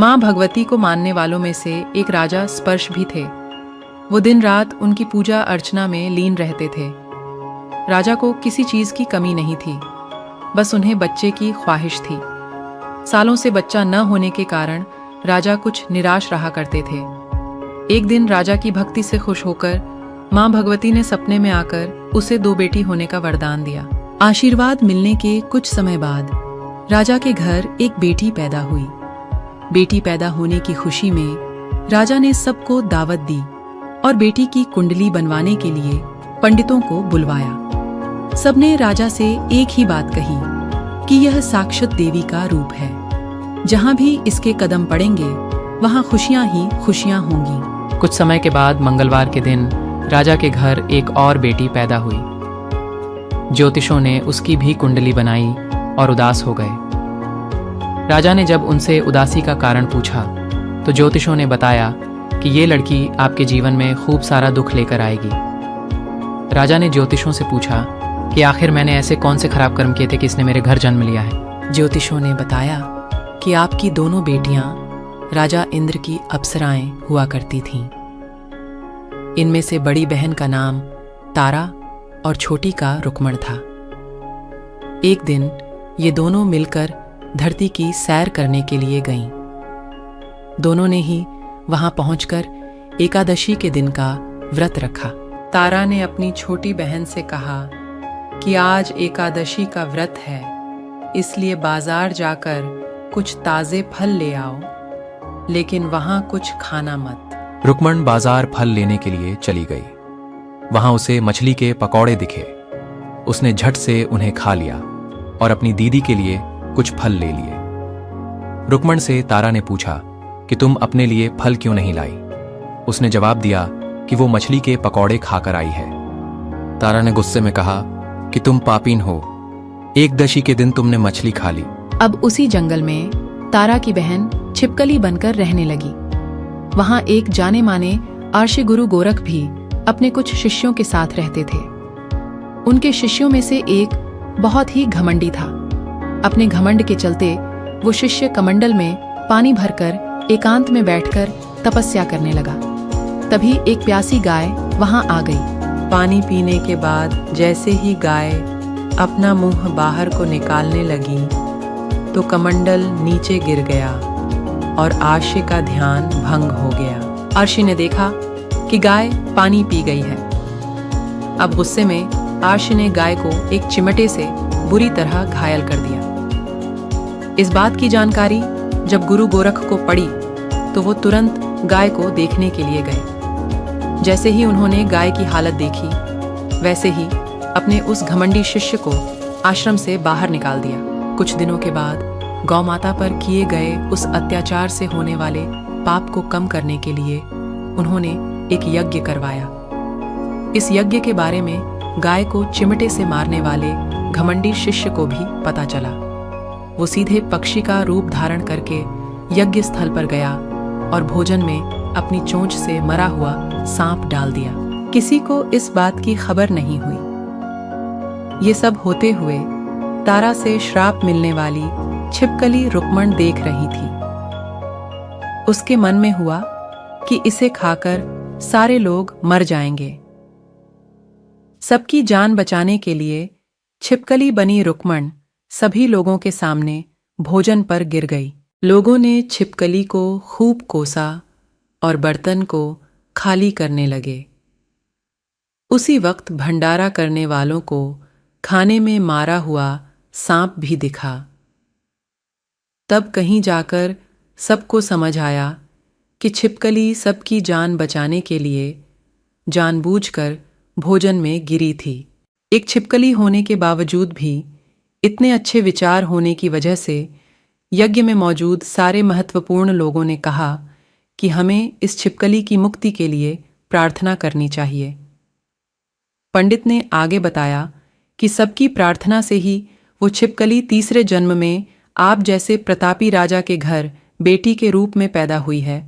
माँ भगवती को मानने वालों में से एक राजा स्पर्श भी थे। वो दिन रात उनकी पूजा अर्चना में लीन रहते थे। राजा को किसी चीज की कमी नहीं थी, बस उन्हें बच्चे की ख्वाहिश थी। सालों से बच्चा न होने के कारण राजा कुछ निराश रहा करते थे। एक दिन राजा की भक्ति से खुश होकर माँ भगवती ने सपने में आकर उसे 2 बेटी होने का वरदान दिया। आशीर्वाद मिलने के कुछ समय बाद राजा के घर एक बेटी पैदा हुई। बेटी पैदा होने की खुशी में राजा ने सबको दावत दी और बेटी की कुंडली बनवाने के लिए पंडितों को बुलवाया। सबने राजा से एक ही बात कही कि यह साक्षात देवी का रूप है। जहां भी इसके कदम पड़ेंगे वहां खुशियां ही खुशियां होंगी। कुछ समय के बाद मंगलवार के दिन राजा के घर एक और बेटी पैदा हुई। ज्योतिषों ने उसकी भी कुंडली बनाई और उदास हो गए। राजा ने जब उनसे उदासी का कारण पूछा तो ज्योतिषों ने बताया कि ये लड़की आपके जीवन में खूब सारा दुख लेकर आएगी। राजा ने ज्योतिषों से पूछा कि आखिर मैंने ऐसे कौन से खराब कर्म किए थे कि इसने मेरे घर जन्म लिया है। ज्योतिषों ने बताया कि आपकी दोनों बेटियां राजा इंद्र की अप्सराएं हुआ करती थीं। इनमें से बड़ी बहन का नाम तारा और छोटी का रुक्मण था। एक दिन ये दोनों मिलकर धरती की सैर करने के लिए गईं। दोनों ने ही वहां पहुंचकर एकादशी के दिन का व्रत रखा। तारा ने अपनी छोटी बहन से कहा कि आज एकादशी का व्रत है, इसलिए बाजार जाकर कुछ ताजे फल ले आओ, लेकिन वहां कुछ खाना मत। रुक्मण बाजार फल लेने के लिए चली गई। वहां उसे मछली के पकौड़े दिखे। उसने झट से उन्हें खा लिया और अपनी दीदी के लिए कुछ फल ले लिए। रुक्मण से तारा ने पूछा कि तुम अपने लिए फल क्यों नहीं लाई। उसने जवाब दिया कि वो मछली के पकौड़े खाकर आई है। तारा ने गुस्से में कहा कि तुम पापीन हो, एकदशी के दिन तुमने मछली खा ली। अब उसी जंगल में तारा की बहन छिपकली बनकर रहने लगी। वहां एक जाने माने आर्षि गुरु गोरख भी अपने कुछ शिष्यों के साथ रहते थे। उनके शिष्यों में से एक बहुत ही घमंडी था। अपने घमंड के चलते वो शिष्य कमंडल में पानी भरकर एकांत में बैठकर तपस्या करने लगा। तभी एक प्यासी गाय वहां आ गई। पानी पीने के बाद जैसे ही गाय अपना मुंह बाहर को निकालने लगी तो कमंडल नीचे गिर गया और आर्षि का ध्यान भंग हो गया। आर्षि ने देखा कि गाय पानी पी गई है। अब गुस्से में आर्षि ने गाय को एक चिमटे से बुरी तरह घायल कर दिया। इस बात की जानकारी जब गुरु गोरख को पड़ी तो वो तुरंत गाय को देखने के लिए गए। जैसे ही उन्होंने गाय की हालत देखी, वैसे ही अपने उस घमंडी शिष्य को आश्रम से बाहर निकाल दिया। कुछ दिनों के बाद गौ माता पर किए गए उस अत्याचार से होने वाले पाप को कम करने के लिए उन्होंने एक यज्ञ करवाया। इस यज्ञ के बारे में गाय को चिमटे से मारने वाले घमंडी शिष्य को भी पता चला। वो सीधे पक्षी का रूप धारण करके यज्ञ स्थल पर गया और भोजन में अपनी चोंच से मरा हुआ सांप डाल दिया। किसी को इस बात की खबर नहीं हुई। ये सब होते हुए तारा से श्राप मिलने वाली छिपकली रुक्मण देख रही थी। उसके मन में हुआ कि इसे खाकर सारे लोग मर जाएंगे। सबकी जान बचाने के लिए छिपकली बनी रुक्मण सभी लोगों के सामने भोजन पर गिर गई। लोगों ने छिपकली को खूब कोसा और बर्तन को खाली करने लगे। उसी वक्त भंडारा करने वालों को खाने में मारा हुआ सांप भी दिखा। तब कहीं जाकर सबको समझ आया कि छिपकली सबकी जान बचाने के लिए जानबूझकर भोजन में गिरी थी। एक छिपकली होने के बावजूद भी इतने अच्छे विचार होने की वजह से यज्ञ में मौजूद सारे महत्वपूर्ण लोगों ने कहा कि हमें इस छिपकली की मुक्ति के लिए प्रार्थना करनी चाहिए। पंडित ने आगे बताया कि सबकी प्रार्थना से ही वो छिपकली तीसरे जन्म में आप जैसे प्रतापी राजा के घर बेटी के रूप में पैदा हुई है